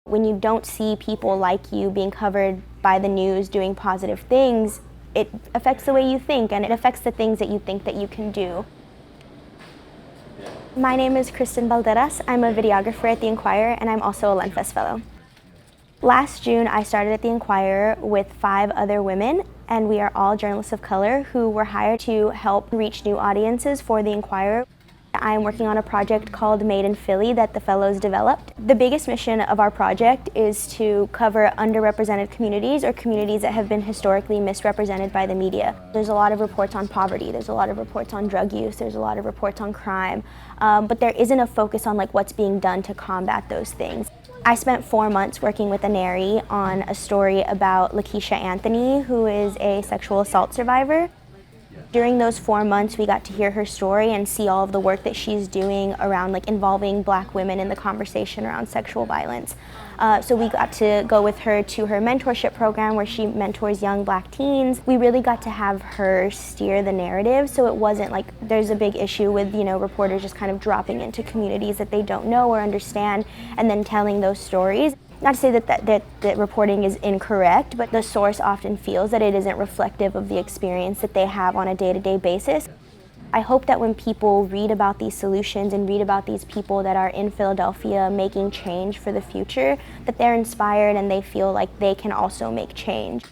When you don't see people like you being covered by the news doing positive things, it affects the way you think, and it affects the things that you think that you can do. My name is Kristen Balderas. I'm a videographer at the Inquirer, and I'm also a Lenfest Fellow. Last June, I started at the Inquirer with 5 other women, and we are all journalists of color who were hired to help reach new audiences for the Inquirer. I am working on a project called Made in Philly that the fellows developed. The biggest mission of our project is to cover underrepresented communities, or communities that have been historically misrepresented by the media. There's a lot of reports on poverty, there's a lot of reports on drug use, there's a lot of reports on crime, but there isn't a focus on what's being done to combat those things. I spent 4 months working with Inquirer on a story about Lakeisha Anthony, who is a sexual assault survivor. During those 4 months, we got to hear her story and see all of the work that she's doing around involving Black women in the conversation around sexual violence. So we got to go with her to her mentorship program where she mentors young Black teens. We really got to have her steer the narrative, so it wasn't there's a big issue with reporters just kind of dropping into communities that they don't know or understand and then telling those stories. Not to say that reporting is incorrect, but the source often feels that it isn't reflective of the experience that they have on a day-to-day basis. I hope that when people read about these solutions and read about these people that are in Philadelphia making change for the future, that they're inspired and they feel like they can also make change.